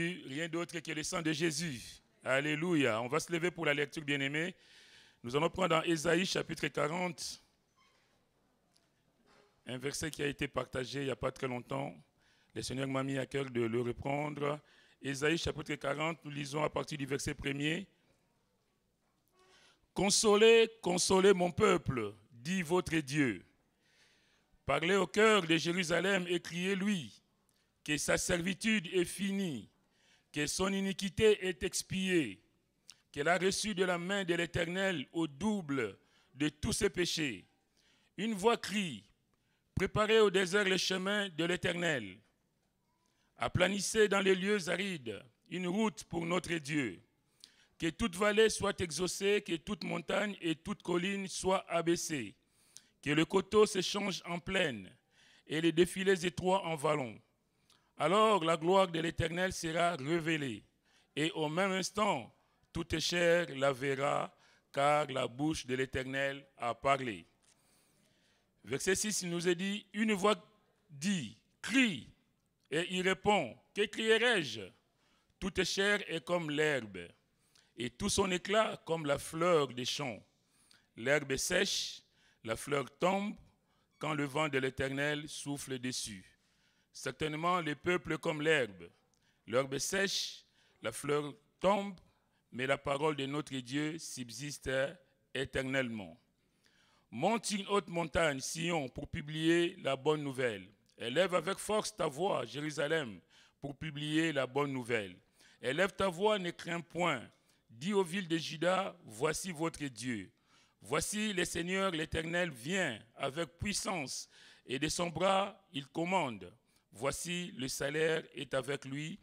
vu rien d'autre que le sang de Jésus. Alléluia. On va se lever pour la lecture, bien-aimés. Nous allons prendre dans Ésaïe, chapitre 40, un verset qui a été partagé il n'y a pas très longtemps. Le Seigneur m'a mis à cœur de le reprendre. Ésaïe, chapitre 40, nous lisons à partir du verset 1er. « Consolez, consolez mon peuple, dit votre Dieu. Parlez au cœur de Jérusalem et criez-lui, que sa servitude est finie, que son iniquité est expiée, qu'elle a reçu de la main de l'Éternel au double de tous ses péchés. Une voix crie, préparez au désert le chemin de l'Éternel. Aplanissez dans les lieux arides une route pour notre Dieu. Que toute vallée soit exaucée, que toute montagne et toute colline soient abaissées. Que le coteau se change en plaine et les défilés étroits en vallons. Alors la gloire de l'Éternel sera révélée, et au même instant, toute chair la verra, car la bouche de l'Éternel a parlé. » Verset 6, il nous est dit, « Une voix dit, crie, et il répond, que crierai-je? Toute chair est comme l'herbe, et tout son éclat comme la fleur des champs. L'herbe est sèche, la fleur tombe, quand le vent de l'Éternel souffle dessus. Certainement, les peuples comme l'herbe. L'herbe est sèche, la fleur tombe, mais la parole de notre Dieu subsiste éternellement. Monte une haute montagne, Sion, pour publier la bonne nouvelle. Élève avec force ta voix, Jérusalem, pour publier la bonne nouvelle. Élève ta voix, ne crains point. Dis aux villes de Juda, voici votre Dieu. Voici le Seigneur, l'Éternel, vient avec puissance, et de son bras, il commande. Voici, le salaire est avec lui,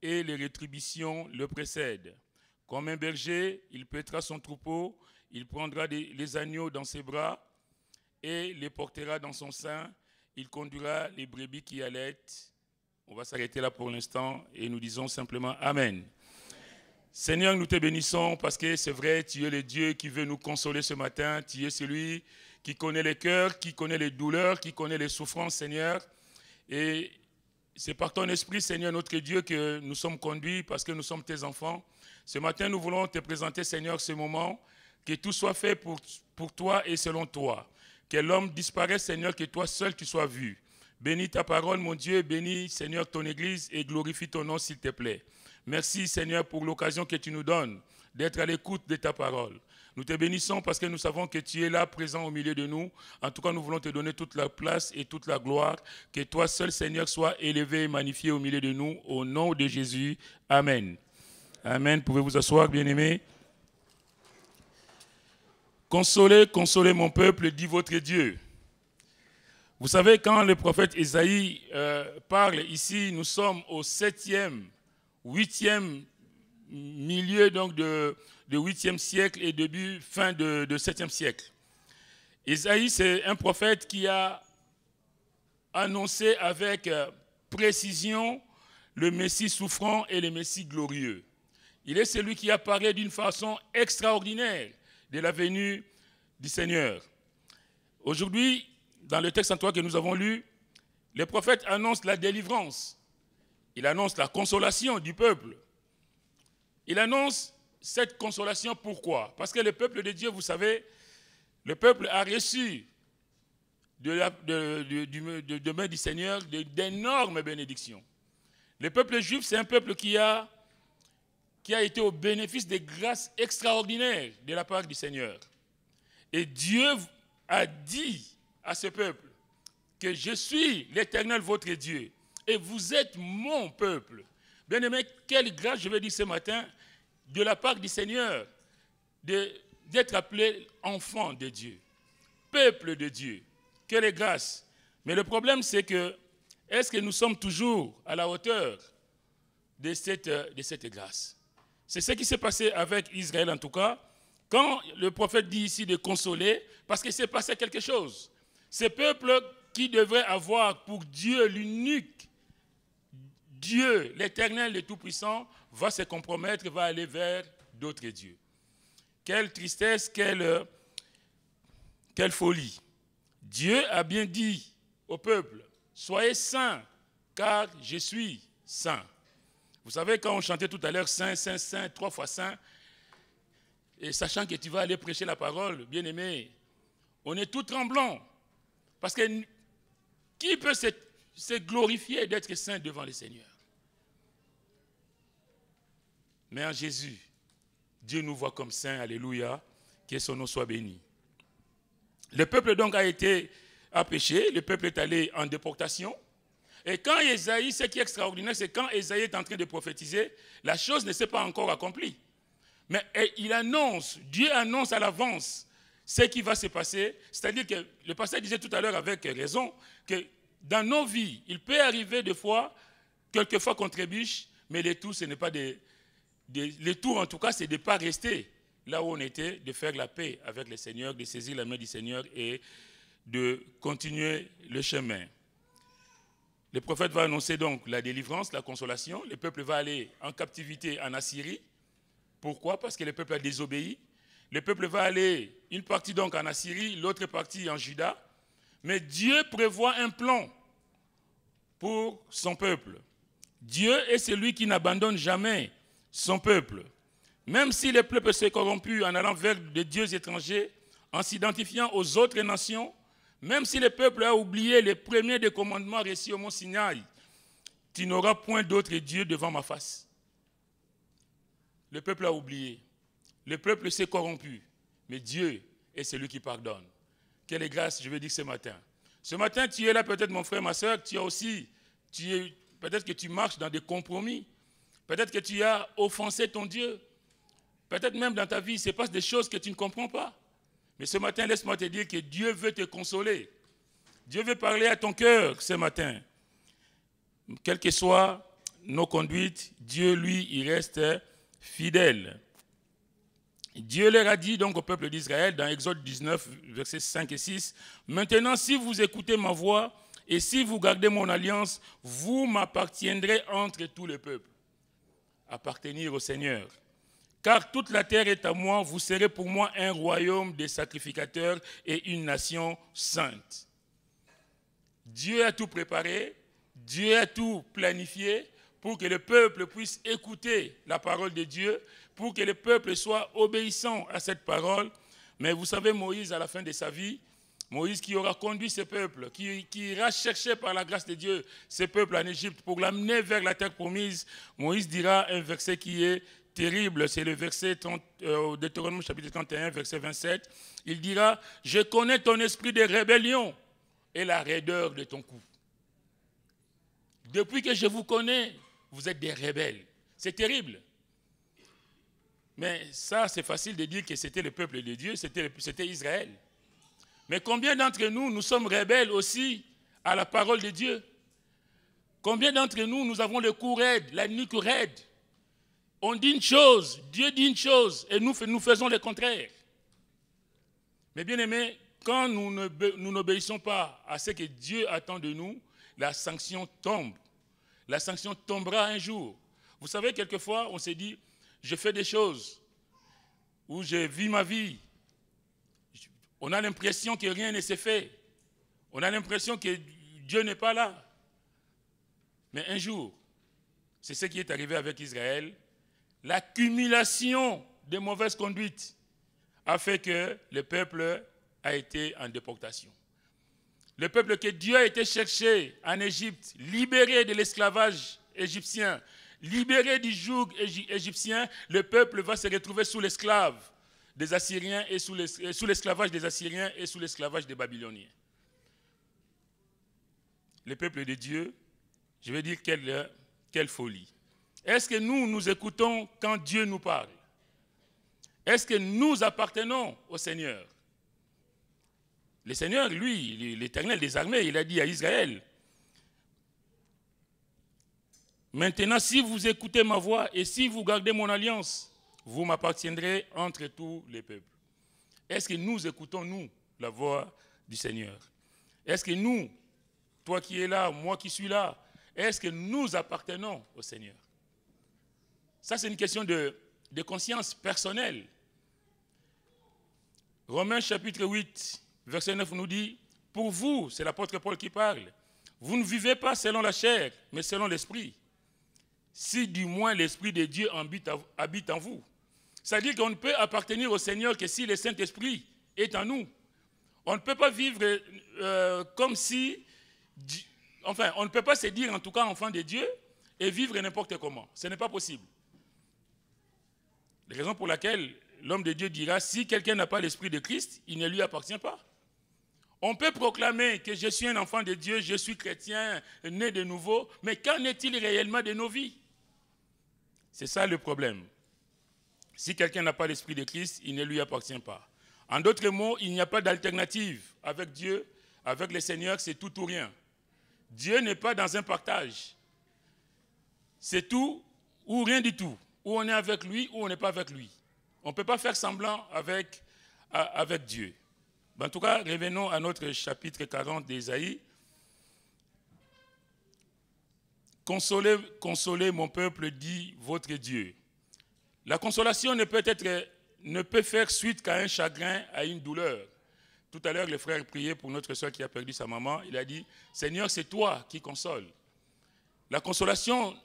et les rétributions le précèdent. Comme un berger, il paîtra son troupeau, il prendra les agneaux dans ses bras, et les portera dans son sein, il conduira les brebis qui allaitent. On va s'arrêter là pour l'instant, et nous disons simplement Amen. Seigneur, nous te bénissons parce que c'est vrai, tu es le Dieu qui veut nous consoler ce matin. Tu es celui qui connaît les cœurs, qui connaît les douleurs, qui connaît les souffrances, Seigneur. Et c'est par ton esprit, Seigneur, notre Dieu, que nous sommes conduits parce que nous sommes tes enfants. Ce matin, nous voulons te présenter, Seigneur, ce moment, que tout soit fait pour toi et selon toi. Que l'homme disparaisse, Seigneur, que toi seul tu sois vu. Bénis ta parole, mon Dieu, bénis, Seigneur, ton Église et glorifie ton nom, s'il te plaît. Merci, Seigneur, pour l'occasion que tu nous donnes d'être à l'écoute de ta parole. Nous te bénissons parce que nous savons que tu es là, présent au milieu de nous. En tout cas, nous voulons te donner toute la place et toute la gloire. Que toi seul, Seigneur, sois élevé et magnifié au milieu de nous. Au nom de Jésus. Amen. Amen. Pouvez vous asseoir, bien-aimés. Consolez, consolez mon peuple, dit votre Dieu. Vous savez, quand le prophète Ésaïe parle ici, nous sommes au 7e, 8e milieu donc de 8e siècle et fin de 7e siècle. Ésaïe, c'est un prophète qui a annoncé avec précision le Messie souffrant et le Messie glorieux. Il est celui qui a parlé d'une façon extraordinaire de la venue du Seigneur. Aujourd'hui, dans le texte en toi que nous avons lu, le prophète annonce la délivrance. Il annonce la consolation du peuple. Il annonce cette consolation, pourquoi? Parce que le peuple de Dieu, vous savez, le peuple a reçu de main du Seigneur d'énormes bénédictions. Le peuple juif, c'est un peuple qui a été au bénéfice des grâces extraordinaires de la part du Seigneur. Et Dieu a dit à ce peuple que je suis l'Éternel, votre Dieu, et vous êtes mon peuple. Bien-aimé, quelle grâce, je vais dire ce matin, de la part du Seigneur, d'être appelé enfant de Dieu, peuple de Dieu. Quelle grâce. Mais le problème, c'est que, est-ce que nous sommes toujours à la hauteur de cette grâce? C'est ce qui s'est passé avec Israël, en tout cas, quand le prophète dit ici de consoler, parce qu'il s'est passé quelque chose. Ce peuple qui devrait avoir pour Dieu l'unique Dieu, l'Éternel, le Tout-Puissant, va se compromettre, va aller vers d'autres dieux. Quelle tristesse, quelle folie. Dieu a bien dit au peuple, soyez saints, car je suis saint. Vous savez, quand on chantait tout à l'heure, Saint, Saint, Saint, 3 fois Saint, et sachant que tu vas aller prêcher la parole, bien-aimé, on est tout tremblant. Parce que qui peut se glorifier d'être saint devant le Seigneur? Mais en Jésus, Dieu nous voit comme saints, alléluia, que son nom soit béni. Le peuple donc a péché, le peuple est allé en déportation. Et quand Ésaïe, ce qui est extraordinaire, c'est quand Ésaïe est en train de prophétiser, la chose ne s'est pas encore accomplie. Mais il annonce, Dieu annonce à l'avance ce qui va se passer. C'est-à-dire que le pasteur disait tout à l'heure avec raison que dans nos vies, il peut arriver des fois, quelquefois qu'on trébuche, mais les tours, ce n'est pas les tours en tout cas, c'est de ne pas rester là où on était, de faire la paix avec le Seigneur, de saisir la main du Seigneur et de continuer le chemin. Le prophète va annoncer donc la délivrance, la consolation. Le peuple va aller en captivité en Assyrie. Pourquoi? Parce que le peuple a désobéi. Le peuple va aller, une partie donc en Assyrie, l'autre partie en Juda. Mais Dieu prévoit un plan pour son peuple. Dieu est celui qui n'abandonne jamais son peuple. Même si le peuple s'est corrompu en allant vers des dieux étrangers, en s'identifiant aux autres nations, même si le peuple a oublié les premiers des commandements reçus au mont Sinaï, tu n'auras point d'autre Dieu devant ma face. Le peuple a oublié. Le peuple s'est corrompu. Mais Dieu est celui qui pardonne. Quelle grâce, je veux dire ce matin. Ce matin, tu es là peut-être mon frère, ma soeur, peut-être que tu marches dans des compromis. Peut-être que tu as offensé ton Dieu. Peut-être même dans ta vie, il se passe des choses que tu ne comprends pas. Mais ce matin, laisse-moi te dire que Dieu veut te consoler. Dieu veut parler à ton cœur ce matin. Quelles que soient nos conduites, Dieu, lui, il reste fidèle. Dieu leur a dit donc au peuple d'Israël, dans Exode 19, versets 5 et 6, « Maintenant, si vous écoutez ma voix et si vous gardez mon alliance, vous m'appartiendrez entre tous les peuples. » Appartenir au Seigneur. Car toute la terre est à moi, vous serez pour moi un royaume de sacrificateurs et une nation sainte. Dieu a tout préparé, Dieu a tout planifié pour que le peuple puisse écouter la parole de Dieu, pour que le peuple soit obéissant à cette parole. Mais vous savez, Moïse, à la fin de sa vie, Moïse qui aura conduit ce peuple, qui ira chercher par la grâce de Dieu ce peuple en Égypte pour l'amener vers la terre promise, Moïse dira un verset qui est terrible, c'est le verset 30, Deutéronome chapitre 31, verset 27. Il dira, « Je connais ton esprit de rébellion et la raideur de ton cou. » Depuis que je vous connais, vous êtes des rebelles. C'est terrible. Mais ça, c'est facile de dire que c'était le peuple de Dieu, c'était Israël. Mais combien d'entre nous, nous sommes rebelles aussi à la parole de Dieu? Combien d'entre nous, nous avons le cou raide, la nuque raide? On dit une chose, Dieu dit une chose, et nous faisons le contraire. Mais bien aimés, quand nous n'obéissons pas à ce que Dieu attend de nous, la sanction tombe. La sanction tombera un jour. Vous savez, quelquefois, on se dit, je fais des choses, ou je vis ma vie. On a l'impression que rien ne s'est fait. On a l'impression que Dieu n'est pas là. Mais un jour, c'est ce qui est arrivé avec Israël, l'accumulation de mauvaises conduites a fait que le peuple a été en déportation. Le peuple que Dieu a été chercher en Égypte, libéré de l'esclavage égyptien, libéré du joug égyptien, le peuple va se retrouver sous l'esclave des Assyriens et sous l'esclavage des Assyriens et sous l'esclavage des Babyloniens. Le peuple de Dieu, je vais dire quelle folie. Est-ce que nous écoutons quand Dieu nous parle? Est-ce que nous appartenons au Seigneur? Le Seigneur, lui, l'Éternel des armées, il a dit à Israël, « Maintenant, si vous écoutez ma voix et si vous gardez mon alliance, vous m'appartiendrez entre tous les peuples. » Est-ce que nous écoutons, nous, la voix du Seigneur? Est-ce que nous, toi qui es là, moi qui suis là, est-ce que nous appartenons au Seigneur? Ça, c'est une question de conscience personnelle. Romains chapitre 8, verset 9 nous dit, « Pour vous, c'est l'apôtre Paul qui parle, vous ne vivez pas selon la chair, mais selon l'esprit. si du moins l'Esprit de Dieu habite en vous. C'est-à-dire qu'on ne peut appartenir au Seigneur que si le Saint-Esprit est en nous. On ne peut pas vivre comme si... Enfin, on ne peut pas se dire en tout cas enfant de Dieu et vivre n'importe comment. Ce n'est pas possible. La raison pour laquelle l'homme de Dieu dira, si quelqu'un n'a pas l'Esprit de Christ, il ne lui appartient pas. On peut proclamer que je suis un enfant de Dieu, je suis chrétien, né de nouveau, mais qu'en est-il réellement de nos vies? C'est ça le problème. Si quelqu'un n'a pas l'Esprit de Christ, il ne lui appartient pas. En d'autres mots, il n'y a pas d'alternative avec Dieu, avec le Seigneur, c'est tout ou rien. Dieu n'est pas dans un partage. C'est tout ou rien du tout. Ou on est avec lui, ou on n'est pas avec lui. On ne peut pas faire semblant avec Dieu. En tout cas, revenons à notre chapitre 40 d'Ésaïe. Consolez, consolez mon peuple, dit votre Dieu. La consolation ne peut faire suite qu'à un chagrin, à une douleur. Tout à l'heure, le frère priait pour notre soeur qui a perdu sa maman. Il a dit, Seigneur, c'est toi qui consoles. La consolation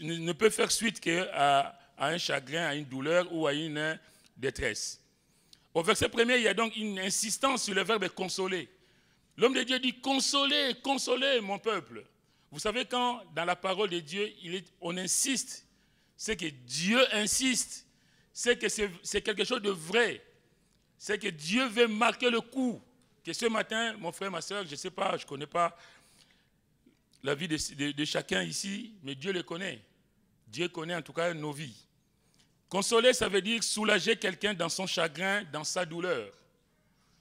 ne peut faire suite qu'à un chagrin, à une douleur ou à une détresse. Au verset 1er, il y a donc une insistance sur le verbe consoler. L'homme de Dieu dit, consolez, consolez mon peuple. Vous savez, quand dans la parole de Dieu, on insiste, c'est que Dieu insiste, c'est que c'est quelque chose de vrai. C'est que Dieu veut marquer le coup. Que ce matin, mon frère, ma soeur, je ne sais pas, je ne connais pas la vie de chacun ici, mais Dieu le connaît. Dieu connaît en tout cas nos vies. Consoler, ça veut dire soulager quelqu'un dans son chagrin, dans sa douleur.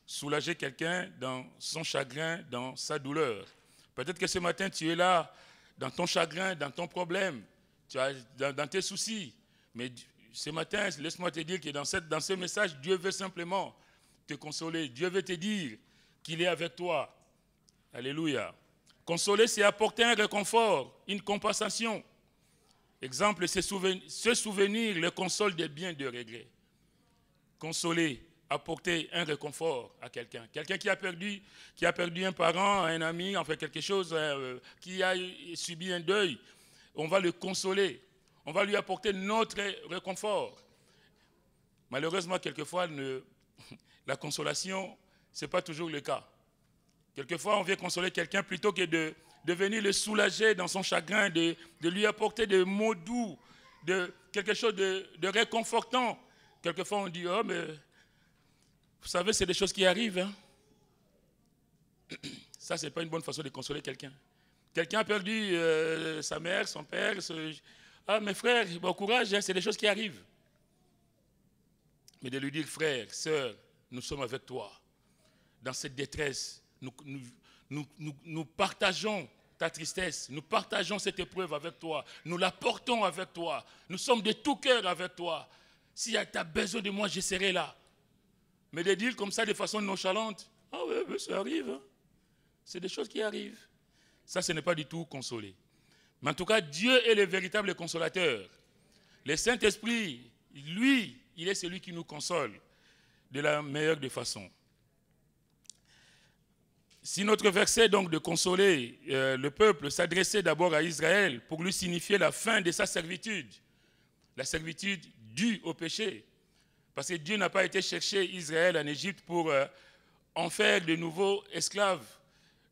Soulager quelqu'un dans son chagrin, dans sa douleur. Peut-être que ce matin, tu es là, dans ton chagrin, dans ton problème, dans tes soucis. Mais ce matin, laisse-moi te dire que dans ce message, Dieu veut simplement te consoler. Dieu veut te dire qu'il est avec toi. Alléluia. Consoler, c'est apporter un réconfort, une compensation. Exemple, se souvenir le console des biens de regret. Consoler, apporter un réconfort à quelqu'un. Quelqu'un qui a perdu un parent, un ami, enfin quelque chose, qui a subi un deuil, on va le consoler. On va lui apporter notre réconfort. Malheureusement, quelquefois, la consolation, ce n'est pas toujours le cas. Quelquefois, on vient consoler quelqu'un plutôt que de venir le soulager dans son chagrin, de lui apporter des mots doux, quelque chose de réconfortant. Quelquefois, on dit, oh, mais vous savez, c'est des choses qui arrivent. Hein? Ça, ce n'est pas une bonne façon de consoler quelqu'un. Quelqu'un a perdu sa mère, son père. Ah, mes frères, bon courage, hein, c'est des choses qui arrivent. Mais de lui dire, frère, sœur, nous sommes avec toi. Dans cette détresse, nous partageons ta tristesse, nous partageons cette épreuve avec toi, nous la portons avec toi, nous sommes de tout cœur avec toi. Si tu as besoin de moi, je serai là. Mais de dire comme ça de façon nonchalante, ah oui, ça arrive. Hein. C'est des choses qui arrivent. Ça, ce n'est pas du tout consoler. Mais en tout cas, Dieu est le véritable consolateur. Le Saint-Esprit, lui, il est celui qui nous console de la meilleure des façons. Si notre verset donc de consoler le peuple s'adressait d'abord à Israël pour lui signifier la fin de sa servitude, la servitude due au péché, parce que Dieu n'a pas été chercher Israël en Égypte pour en faire de nouveaux esclaves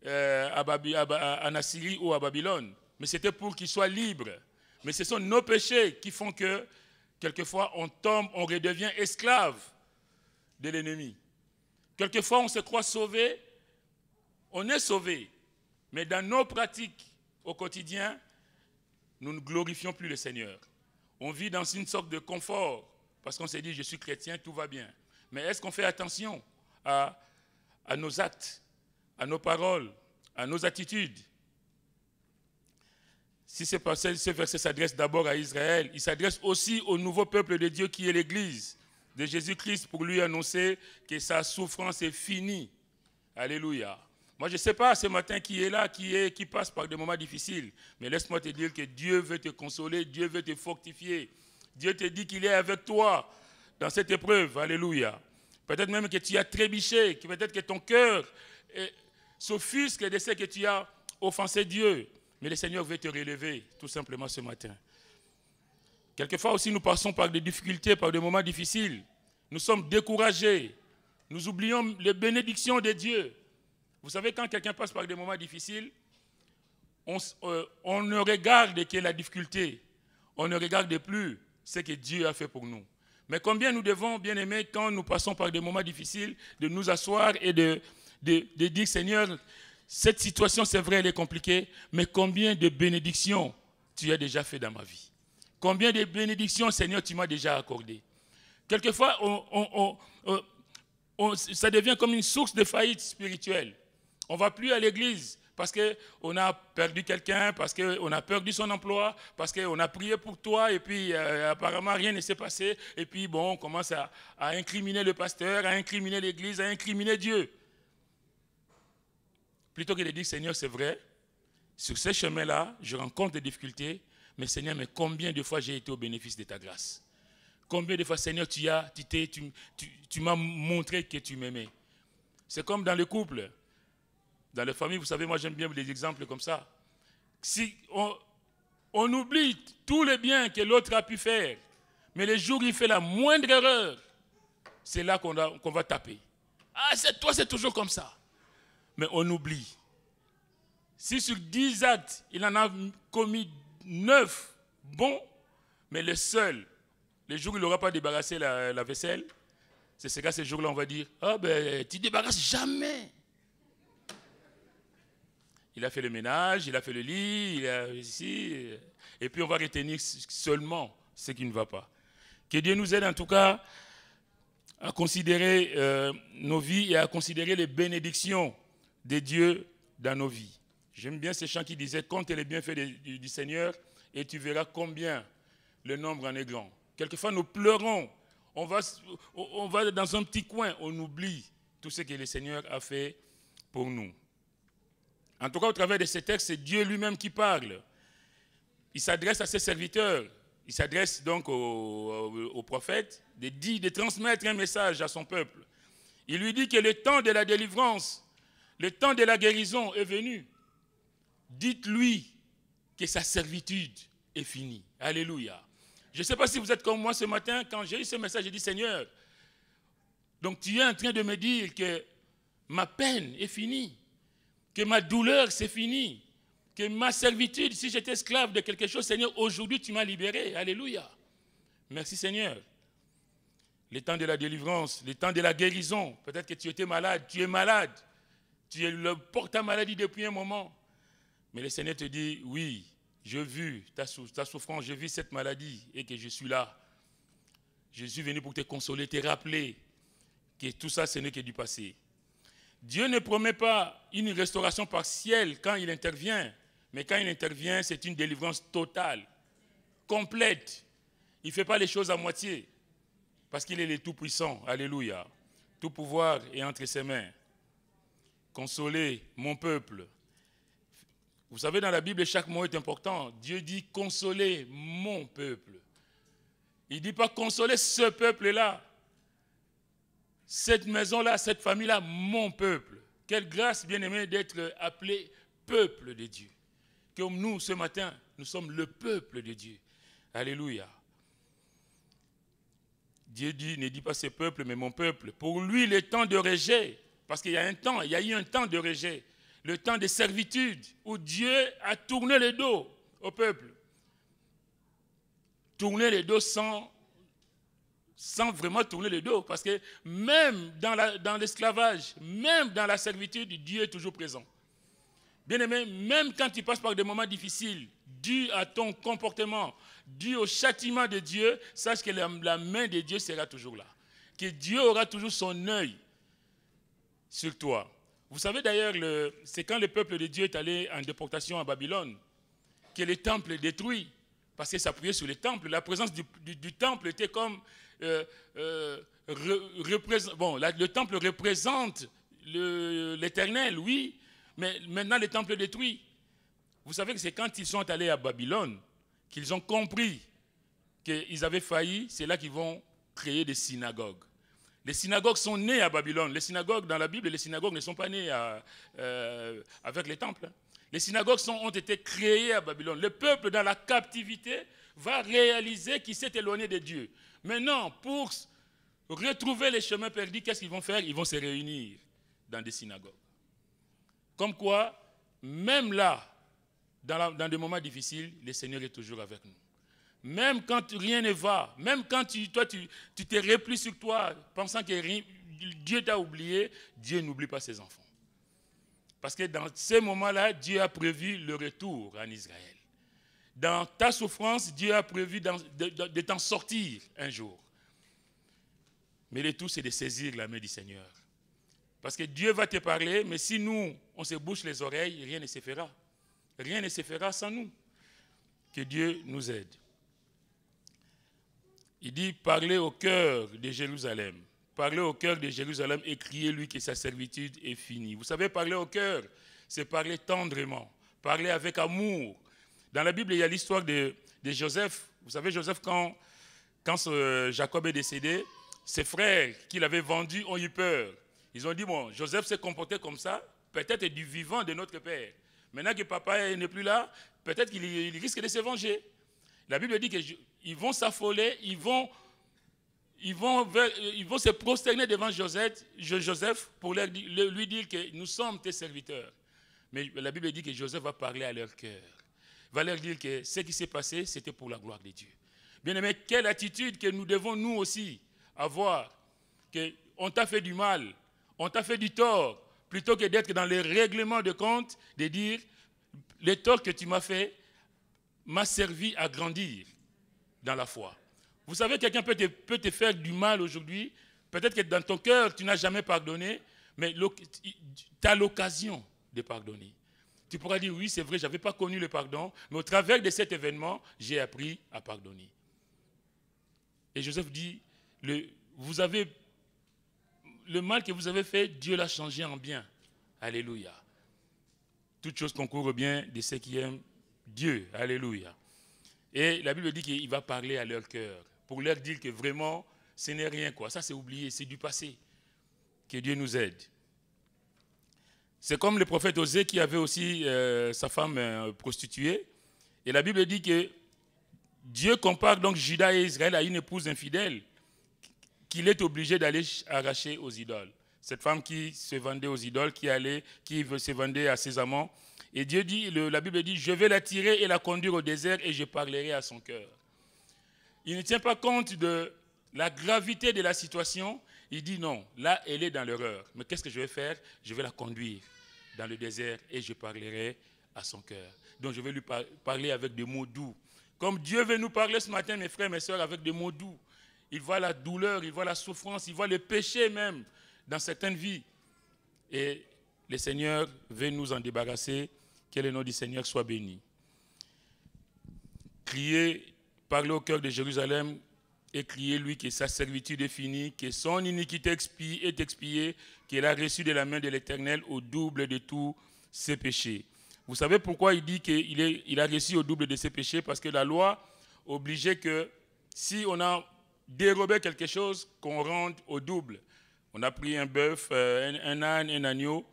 en Assyrie ou à Babylone, mais c'était pour qu'ils soient libres. Mais ce sont nos péchés qui font que quelquefois on tombe, on redevient esclave de l'ennemi. Quelquefois on se croit sauvé. On est sauvé, mais dans nos pratiques au quotidien, nous ne glorifions plus le Seigneur. On vit dans une sorte de confort, parce qu'on s'est dit, je suis chrétien, tout va bien. Mais est-ce qu'on fait attention à nos actes, à nos paroles, à nos attitudes? Si ce verset s'adresse d'abord à Israël, il s'adresse aussi au nouveau peuple de Dieu qui est l'Église de Jésus-Christ pour lui annoncer que sa souffrance est finie. Alléluia. Moi, je ne sais pas ce matin qui est là, qui passe par des moments difficiles. Mais laisse-moi te dire que Dieu veut te consoler, Dieu veut te fortifier. Dieu te dit qu'il est avec toi dans cette épreuve. Alléluia. Peut-être même que tu as trébuché, peut-être que ton cœur s'offusque de ce que tu as offensé Dieu. Mais le Seigneur veut te relever tout simplement ce matin. Quelquefois aussi, nous passons par des difficultés, par des moments difficiles. Nous sommes découragés. Nous oublions les bénédictions de Dieu. Vous savez, quand quelqu'un passe par des moments difficiles, on ne regarde que la difficulté. On ne regarde plus ce que Dieu a fait pour nous. Mais combien nous devons, bien aimés, quand nous passons par des moments difficiles, de nous asseoir et de dire, Seigneur, cette situation, c'est vrai, elle est compliquée, mais combien de bénédictions tu as déjà fait dans ma vie? Combien de bénédictions, Seigneur, tu m'as déjà accordées? Quelquefois, ça devient comme une source de faillite spirituelle. On ne va plus à l'église parce qu'on a perdu quelqu'un, parce qu'on a perdu son emploi, parce qu'on a prié pour toi et puis apparemment rien ne s'est passé. Et puis bon, on commence à incriminer le pasteur, à incriminer l'église, à incriminer Dieu. Plutôt que de dire, Seigneur, c'est vrai, sur ce chemin-là, je rencontre des difficultés, mais Seigneur, mais combien de fois j'ai été au bénéfice de ta grâce? Combien de fois, Seigneur, tu m'as montré que tu m'aimais? C'est comme dans le couple. Dans les familles, vous savez, moi j'aime bien des exemples comme ça. Si on oublie tous les biens que l'autre a pu faire, mais le jour où il fait la moindre erreur, c'est là qu'on va taper. Ah, toi, c'est toujours comme ça. Mais on oublie. Si sur 10 actes, il en a commis 9 bons, mais le seul, le jour où il n'aura pas débarrassé la vaisselle, c'est qu'à ce jour-là, on va dire, ah ben, tu ne débarrasses jamais. Il a fait le ménage, il a fait le lit, il a ici, et puis on va retenir seulement ce qui ne va pas. Que Dieu nous aide en tout cas à considérer nos vies et à considérer les bénédictions de Dieu dans nos vies. J'aime bien ce chant qui disait, compte les bienfaits du Seigneur et tu verras combien le nombre en est grand. Quelquefois nous pleurons, on va dans un petit coin, on oublie tout ce que le Seigneur a fait pour nous. En tout cas, au travers de ces textes, c'est Dieu lui-même qui parle. Il s'adresse à ses serviteurs. Il s'adresse donc aux prophètes de transmettre un message à son peuple. Il lui dit que le temps de la délivrance, le temps de la guérison est venu. Dites-lui que sa servitude est finie. Alléluia. Je ne sais pas si vous êtes comme moi ce matin. Quand j'ai eu ce message, j'ai dit, Seigneur, donc tu es en train de me dire que ma peine est finie. Que ma douleur, c'est fini. Que ma servitude, si j'étais esclave de quelque chose, Seigneur, aujourd'hui, tu m'as libéré. Alléluia. Merci, Seigneur. Le temps de la délivrance, le temps de la guérison. Peut-être que tu étais malade, tu es malade. Tu es le porte-maladie depuis un moment. Mais le Seigneur te dit, oui, j'ai vu ta souffrance, j'ai vu cette maladie et que je suis là. Je suis venu pour te consoler, te rappeler que tout ça, ce n'est que du passé. Dieu ne promet pas une restauration partielle quand il intervient, mais quand il intervient, c'est une délivrance totale, complète. Il ne fait pas les choses à moitié, parce qu'il est le Tout-Puissant. Alléluia. Tout pouvoir est entre ses mains. Consoler mon peuple. Vous savez, dans la Bible, chaque mot est important. Dieu dit « consoler mon peuple ». Il ne dit pas « consoler ce peuple-là ». Cette maison-là, cette famille-là, mon peuple. Quelle grâce, bien-aimé, d'être appelé peuple de Dieu. Comme nous, ce matin, nous sommes le peuple de Dieu. Alléluia. Dieu ne dit pas ce peuple, mais mon peuple. Pour lui, le temps de rejet, parce qu'il y a eu un temps de rejet, le temps de servitude, où Dieu a tourné le dos au peuple. Tourner le dos sans vraiment tourner le dos, parce que même dans l'esclavage, même dans la servitude, Dieu est toujours présent. Bien-aimé, même quand tu passes par des moments difficiles, dû à ton comportement, dû au châtiment de Dieu, sache que la main de Dieu sera toujours là. Que Dieu aura toujours son œil sur toi. Vous savez d'ailleurs, c'est quand le peuple de Dieu est allé en déportation à Babylone, que le temple est détruit, parce qu'il s'appuyait sur le temple. La présence du temple était comme... le temple représente l'Éternel, oui, mais maintenant le temple est détruit. Vous savez que c'est quand ils sont allés à Babylone qu'ils ont compris qu'ils avaient failli, c'est là qu'ils vont créer des synagogues. Les synagogues sont nées à Babylone. Les synagogues, dans la Bible, les synagogues ne sont pas nées avec les temples. Les synagogues ont été créées à Babylone. Le peuple dans la captivité va réaliser qu'il s'est éloigné de Dieu. Maintenant, pour retrouver les chemins perdus, qu'est-ce qu'ils vont faire? Ils vont se réunir dans des synagogues. Comme quoi, même là, dans des moments difficiles, le Seigneur est toujours avec nous. Même quand rien ne va, même quand tu te replies sur toi, pensant que Dieu t'a oublié, Dieu n'oublie pas ses enfants. Parce que dans ces moments-là, Dieu a prévu le retour en Israël. Dans ta souffrance, Dieu a prévu de t'en sortir un jour. Mais le tout, c'est de saisir la main du Seigneur. Parce que Dieu va te parler, mais si nous, on se bouche les oreilles, rien ne se fera. Rien ne se fera sans nous. Que Dieu nous aide. Il dit, parlez au cœur de Jérusalem. Parlez au cœur de Jérusalem et criez-lui que sa servitude est finie. Vous savez, parler au cœur, c'est parler tendrement, parler avec amour. Dans la Bible, il y a l'histoire de Joseph. Vous savez, Joseph, quand Jacob est décédé, ses frères qu'il avait vendus ont eu peur. Ils ont dit, bon, Joseph s'est comporté comme ça, peut-être du vivant de notre père. Maintenant que papa n'est plus là, peut-être qu'il risque de se venger. La Bible dit qu'ils vont s'affoler, ils vont se prosterner devant Joseph pour lui dire que nous sommes tes serviteurs. Mais la Bible dit que Joseph va parler à leur cœur. Il va leur dire que ce qui s'est passé, c'était pour la gloire de Dieu. Bien-aimés, quelle attitude que nous devons nous aussi avoir, qu'on t'a fait du mal, on t'a fait du tort, plutôt que d'être dans les règlements de compte, de dire, le tort que tu m'as fait m'a servi à grandir dans la foi. Vous savez, quelqu'un peut te faire du mal aujourd'hui, peut-être que dans ton cœur, tu n'as jamais pardonné, mais tu as l'occasion de pardonner. Tu pourras dire, oui, c'est vrai, je n'avais pas connu le pardon, mais au travers de cet événement, j'ai appris à pardonner. Et Joseph dit, le mal que vous avez fait, Dieu l'a changé en bien. Alléluia. Toute chose concourt au bien de ceux qui aiment Dieu. Alléluia. Et la Bible dit qu'il va parler à leur cœur pour leur dire que vraiment, ce n'est rien, quoi. Ça, c'est oublié, c'est du passé. Que Dieu nous aide. C'est comme le prophète Osée qui avait aussi sa femme prostituée. Et la Bible dit que Dieu compare donc Juda et Israël à une épouse infidèle qu'il est obligé d'aller arracher aux idoles. Cette femme qui se vendait aux idoles, qui se vendait à ses amants. Et Dieu dit, la Bible dit, je vais la tirer et la conduire au désert et je parlerai à son cœur. Il ne tient pas compte de la gravité de la situation. Il dit non, là elle est dans l'erreur. Mais qu'est-ce que je vais faire? Je vais la conduire dans le désert et je parlerai à son cœur. Donc je vais lui parler avec des mots doux. Comme Dieu veut nous parler ce matin, mes frères, mes sœurs, avec des mots doux. Il voit la douleur, il voit la souffrance, il voit le péché même dans certaines vies. Et le Seigneur veut nous en débarrasser. Que le nom du Seigneur soit béni. Criez, parlez au cœur de Jérusalem et criez-lui que sa servitude est finie, que son iniquité est expiée, qu'il a reçu de la main de l'Éternel au double de tous ses péchés. Vous savez pourquoi il dit qu'il a reçu au double de ses péchés? Parce que la loi obligeait que si on a dérobé quelque chose, qu'on rende au double. On a pris un bœuf, un âne, un agneau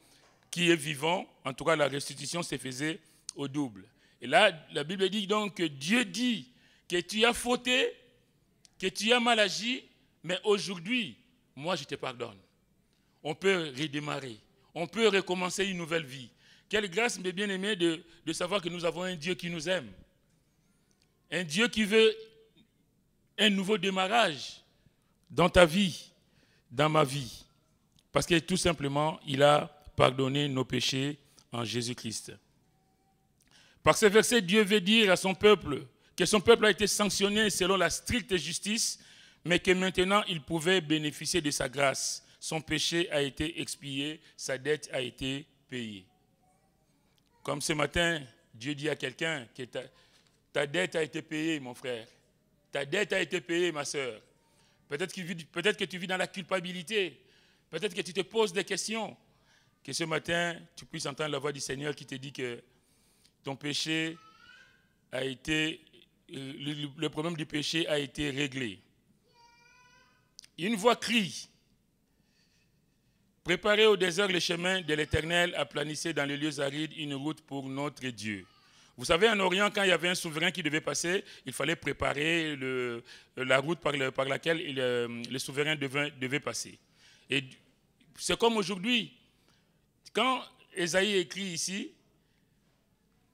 qui est vivant. En tout cas, la restitution se faisait au double. Et là, la Bible dit donc que Dieu dit que tu as fauté, que tu as mal agi, mais aujourd'hui, moi je te pardonne. On peut redémarrer, on peut recommencer une nouvelle vie. Quelle grâce, mes bien-aimés, de savoir que nous avons un Dieu qui nous aime. Un Dieu qui veut un nouveau démarrage dans ta vie, dans ma vie. Parce que tout simplement, il a pardonné nos péchés en Jésus-Christ. Par ce verset, Dieu veut dire à son peuple que son peuple a été sanctionné selon la stricte justice, mais que maintenant il pouvait bénéficier de sa grâce. Son péché a été expié, sa dette a été payée. Comme ce matin, Dieu dit à quelqu'un que ta dette a été payée, mon frère. Ta dette a été payée, ma soeur. Peut-être que tu vis dans la culpabilité. Peut-être que tu te poses des questions. Que ce matin, tu puisses entendre la voix du Seigneur qui te dit que ton péché a été, le problème du péché a été réglé. Une voix crie Préparez au désert le chemin de l'Éternel, aplanissez dans les lieux arides une route pour notre Dieu. Vous savez, en Orient, quand il y avait un souverain qui devait passer, il fallait préparer la route par laquelle le souverain devait passer. Et c'est comme aujourd'hui, quand Ésaïe écrit ici,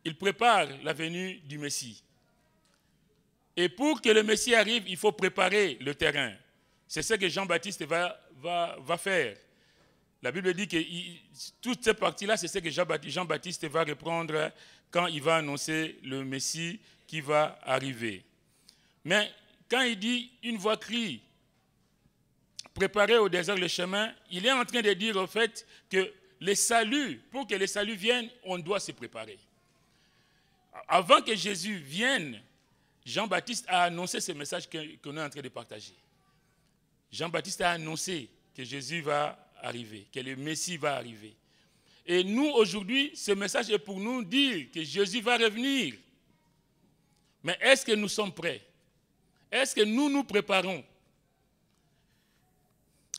il prépare la venue du Messie. Et pour que le Messie arrive, il faut préparer le terrain. C'est ce que Jean-Baptiste va faire. La Bible dit que toutes ces parties-là, c'est ce que Jean-Baptiste va reprendre quand il va annoncer le Messie qui va arriver. Mais quand il dit une voix crie, préparez au désert le chemin, il est en train de dire au fait que le salut, pour que le salut vienne, on doit se préparer. Avant que Jésus vienne, Jean-Baptiste a annoncé ce message qu'on est en train de partager. Jean-Baptiste a annoncé que Jésus va arriver, que le Messie va arriver. Et nous, aujourd'hui, ce message est pour nous dire que Jésus va revenir. Mais est-ce que nous sommes prêts? Est-ce que nous nous préparons?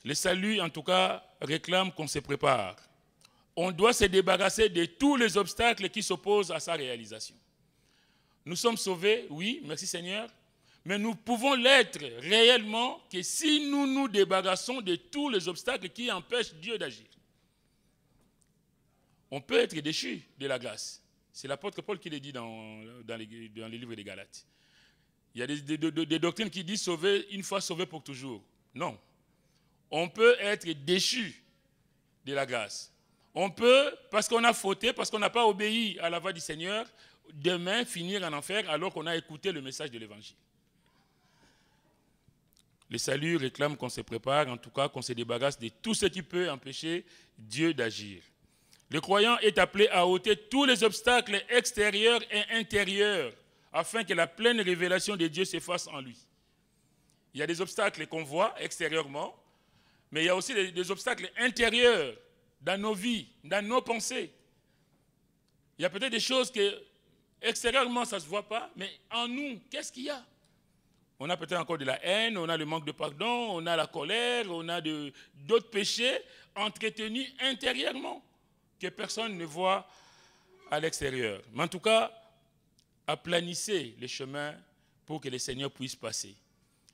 Le salut, en tout cas, réclame qu'on se prépare. On doit se débarrasser de tous les obstacles qui s'opposent à sa réalisation. Nous sommes sauvés, oui, merci Seigneur, mais nous pouvons l'être réellement que si nous nous débarrassons de tous les obstacles qui empêchent Dieu d'agir. On peut être déchu de la grâce. C'est l'apôtre Paul qui le dit dans les livres des Galates. Il y a des doctrines qui disent sauver, une fois sauvé pour toujours. Non. On peut être déchu de la grâce. On peut, parce qu'on a fauté, parce qu'on n'a pas obéi à la voix du Seigneur, demain finir en enfer alors qu'on a écouté le message de l'Évangile. Le salut réclame qu'on se prépare, en tout cas qu'on se débarrasse de tout ce qui peut empêcher Dieu d'agir. Le croyant est appelé à ôter tous les obstacles extérieurs et intérieurs afin que la pleine révélation de Dieu s'efface en lui. Il y a des obstacles qu'on voit extérieurement, mais il y a aussi des obstacles intérieurs dans nos vies, dans nos pensées. Il y a peut-être des choses que extérieurement ça ne se voit pas, mais en nous, qu'est-ce qu'il y a? On a peut-être encore de la haine, on a le manque de pardon, on a la colère, on a d'autres péchés entretenus intérieurement que personne ne voit à l'extérieur. Mais en tout cas, aplanissez les chemins pour que le Seigneur puisse passer.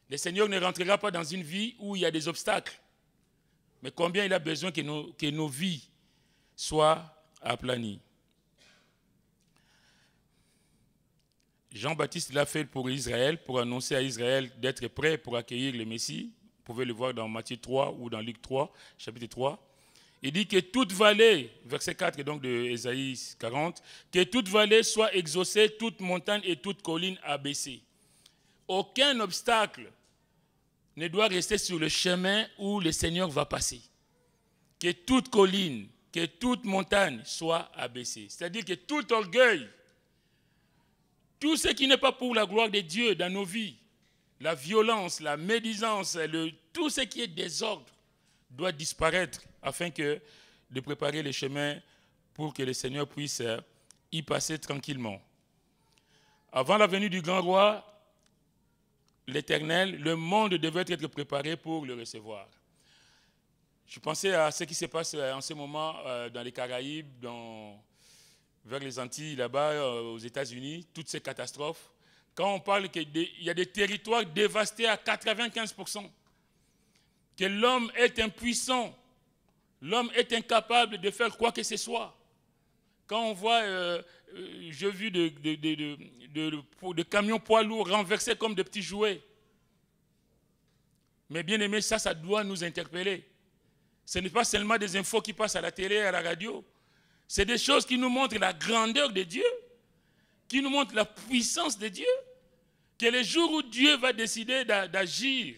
Le Seigneur ne rentrera pas dans une vie où il y a des obstacles. Mais combien il a besoin que nos vies soient aplanies. Jean-Baptiste l'a fait pour Israël, pour annoncer à Israël d'être prêt pour accueillir le Messie. Vous pouvez le voir dans Matthieu 3 ou dans Luc 3, chapitre 3. Il dit que toute vallée, verset 4 donc de Ésaïe 40, que toute vallée soit exaucée, toute montagne et toute colline abaissée. Aucun obstacle ne doit rester sur le chemin où le Seigneur va passer. Que toute colline, que toute montagne soit abaissée. C'est-à-dire que tout orgueil, tout ce qui n'est pas pour la gloire de Dieu dans nos vies, la violence, la médisance, tout ce qui est désordre, doit disparaître afin de préparer les chemins pour que le Seigneur puisse y passer tranquillement. Avant la venue du grand roi, l'Éternel, le monde devait être préparé pour le recevoir. Je pensais à ce qui se passe en ce moment dans les Caraïbes, vers les Antilles, là-bas, aux États-Unis, toutes ces catastrophes. Quand on parle qu'il y a des territoires dévastés à 95%, que l'homme est impuissant, l'homme est incapable de faire quoi que ce soit. Quand on voit, j'ai vu de camions poids lourds renversés comme de petits jouets. Mais bien aimé, ça doit nous interpeller. Ce n'est pas seulement des infos qui passent à la télé, à la radio. C'est des choses qui nous montrent la grandeur de Dieu, qui nous montrent la puissance de Dieu, que le jour où Dieu va décider d'agir,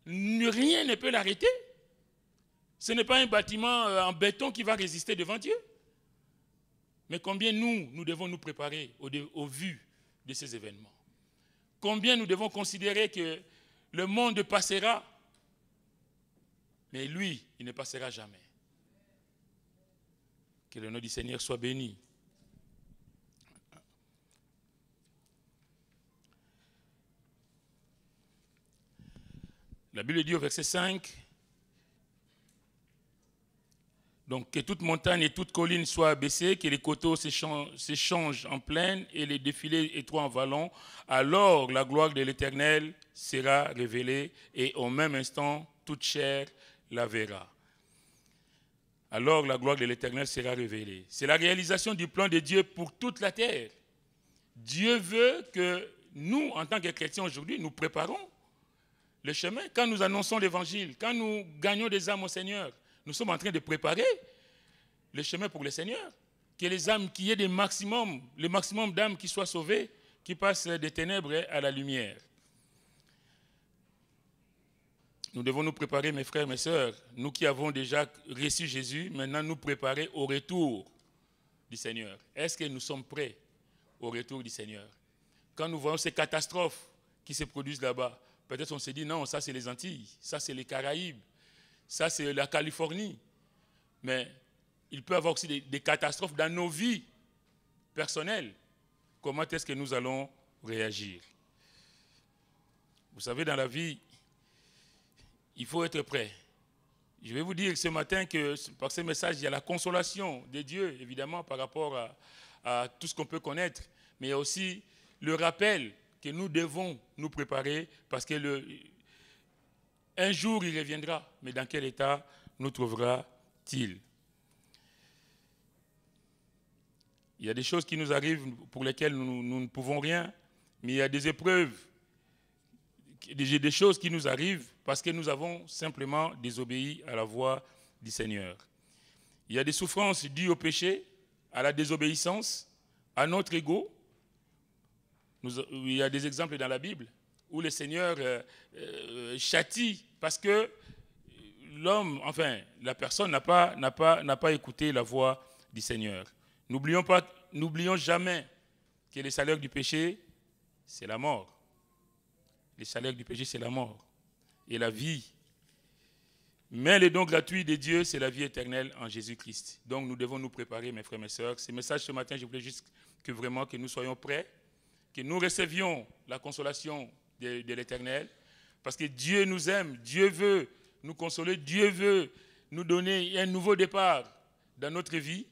rien ne peut l'arrêter. Ce n'est pas un bâtiment en béton qui va résister devant Dieu. Mais combien nous devons nous préparer au vu de ces événements? Combien nous devons considérer que le monde passera, mais lui, il ne passera jamais. Que le nom du Seigneur soit béni. La Bible dit au verset 5, Donc que toute montagne et toute colline soient abaissées, que les coteaux s'échangent en plaine et les défilés étroits en vallons. Alors la gloire de l'Éternel sera révélée et au même instant, toute chair la verra. Alors la gloire de l'Éternel sera révélée. C'est la réalisation du plan de Dieu pour toute la terre. Dieu veut que nous, en tant que chrétiens aujourd'hui, nous préparons le chemin. Quand nous annonçons l'Évangile, quand nous gagnons des âmes au Seigneur, nous sommes en train de préparer le chemin pour le Seigneur. Que les âmes, qu'il y ait le maximum d'âmes qui soient sauvées, qui passent des ténèbres à la lumière. Nous devons nous préparer, mes frères, mes sœurs, nous qui avons déjà reçu Jésus, maintenant nous préparer au retour du Seigneur. Est-ce que nous sommes prêts au retour du Seigneur? Quand nous voyons ces catastrophes qui se produisent là-bas, peut-être on se dit non, ça c'est les Antilles, ça c'est les Caraïbes, ça c'est la Californie. Mais il peut y avoir aussi des catastrophes dans nos vies personnelles. Comment est-ce que nous allons réagir? Vous savez, dans la vie, il faut être prêt. Je vais vous dire ce matin que par ce message, il y a la consolation de Dieu, évidemment, par rapport à tout ce qu'on peut connaître, mais il y a aussi le rappel que nous devons nous préparer parce que un jour il reviendra, mais dans quel état nous trouvera-t-il? Il y a des choses qui nous arrivent pour lesquelles nous ne pouvons rien, mais il y a des épreuves, des choses qui nous arrivent parce que nous avons simplement désobéi à la voix du Seigneur. Il y a des souffrances dues au péché, à la désobéissance, à notre ego. Il y a des exemples dans la Bible où le Seigneur châtie parce que l'homme, enfin la personne n'a pas écouté la voix du Seigneur. N'oublions jamais que le salaire du péché, c'est la mort. Le salaire du péché, c'est la mort. Et la vie. Mais le don gratuit de Dieu, c'est la vie éternelle en Jésus-Christ. Donc nous devons nous préparer, mes frères et mes sœurs. Ce message ce matin, je voulais juste que nous soyons prêts, que nous recevions la consolation de l'Éternel, parce que Dieu nous aime, Dieu veut nous consoler, Dieu veut nous donner un nouveau départ dans notre vie,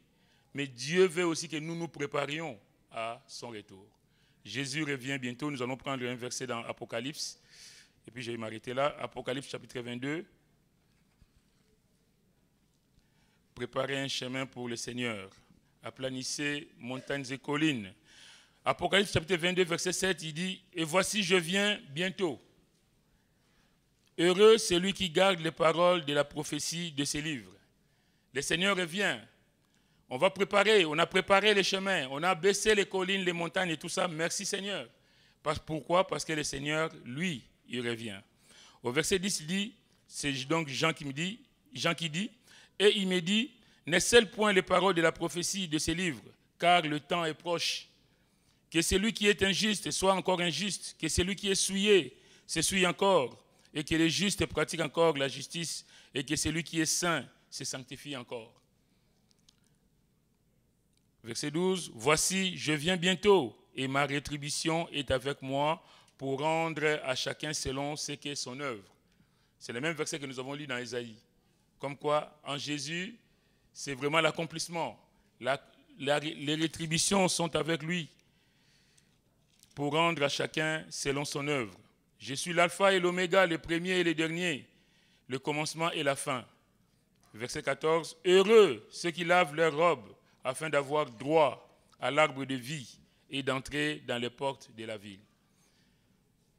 mais Dieu veut aussi que nous nous préparions à son retour. Jésus revient bientôt, nous allons prendre un verset dans Apocalypse, et puis je vais m'arrêter là, Apocalypse chapitre 22. Préparez un chemin pour le Seigneur, aplanissez montagnes et collines. Apocalypse chapitre 22, verset 7, il dit « Et voici, je viens bientôt. Heureux celui qui garde les paroles de la prophétie de ces livres. » Le Seigneur revient. On va préparer, on a préparé les chemins, on a baissé les collines, les montagnes et tout ça. Merci Seigneur. Pourquoi? Parce que le Seigneur, lui, il revient. Au verset 10, il dit, c'est donc Jean qui dit, et il me dit, ne scelle point les paroles de la prophétie de ces livres, car le temps est proche. Que celui qui est injuste soit encore injuste, que celui qui est souillé se souille encore, et que le juste pratique encore la justice, et que celui qui est saint se sanctifie encore. Verset 12, « Voici, je viens bientôt, et ma rétribution est avec moi pour rendre à chacun selon ce qu'est son œuvre. » C'est le même verset que nous avons lu dans Ésaïe. Comme quoi, en Jésus, c'est vraiment l'accomplissement. Les rétributions sont avec lui pour rendre à chacun selon son œuvre. Je suis l'alpha et l'oméga, le premier et le dernier, le commencement et la fin. Verset 14, « Heureux ceux qui lavent leurs robes, afin d'avoir droit à l'arbre de vie et d'entrer dans les portes de la ville. »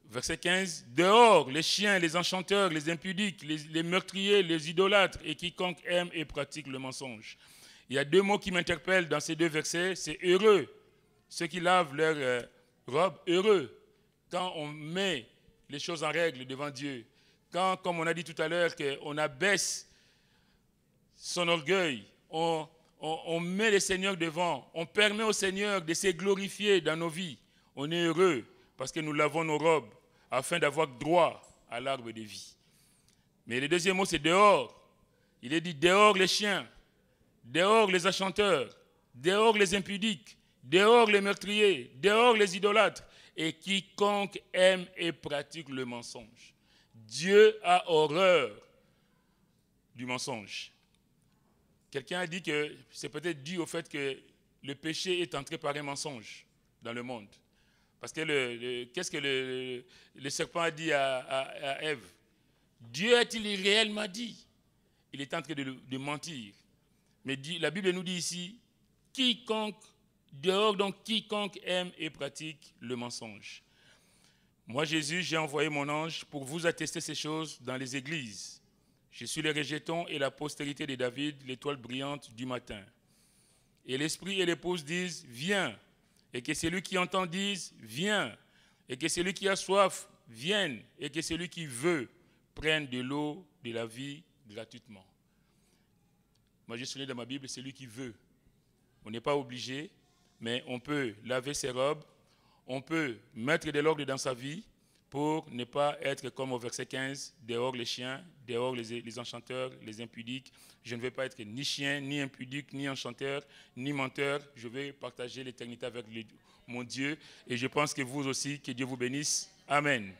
Verset 15, « Dehors les chiens, les enchanteurs, les impudiques, les meurtriers, les idolâtres et quiconque aime et pratique le mensonge. » Il y a deux mots qui m'interpellent dans ces deux versets, c'est « heureux », ceux qui lavent leurs robes, heureux, quand on met les choses en règle devant Dieu, quand, comme on a dit tout à l'heure, qu'on abaisse son orgueil, on met le Seigneur devant, on permet au Seigneur de se glorifier dans nos vies. On est heureux parce que nous lavons nos robes afin d'avoir droit à l'arbre de vie. Mais le deuxième mot, c'est dehors. Il est dit dehors les chiens, dehors les enchanteurs, dehors les impudiques, dehors les meurtriers, dehors les idolâtres et quiconque aime et pratique le mensonge. Dieu a horreur du mensonge. Quelqu'un a dit que c'est peut-être dû au fait que le péché est entré par un mensonge dans le monde. Parce que qu'est-ce que le serpent a dit à Ève? Dieu a-t-il réellement dit? Il est en train de mentir. Mais la Bible nous dit ici, quiconque aime et pratique le mensonge. Moi, Jésus, j'ai envoyé mon ange pour vous attester ces choses dans les églises. Je suis le rejeton et la postérité de David, l'étoile brillante du matin. Et l'esprit et l'épouse disent, viens. Et que celui qui entend dise, viens. Et que celui qui a soif vienne. Et que celui qui veut prenne de l'eau de la vie gratuitement. Moi, j'ai souligné dans ma Bible, celui qui veut. On n'est pas obligé, mais on peut laver ses robes, on peut mettre de l'ordre dans sa vie pour ne pas être comme au verset 15, dehors les chiens, dehors les enchanteurs, les impudiques. Je ne vais pas être ni chien, ni impudique, ni enchanteur, ni menteur. Je vais partager l'éternité avec mon Dieu. Et je pense que vous aussi, que Dieu vous bénisse. Amen.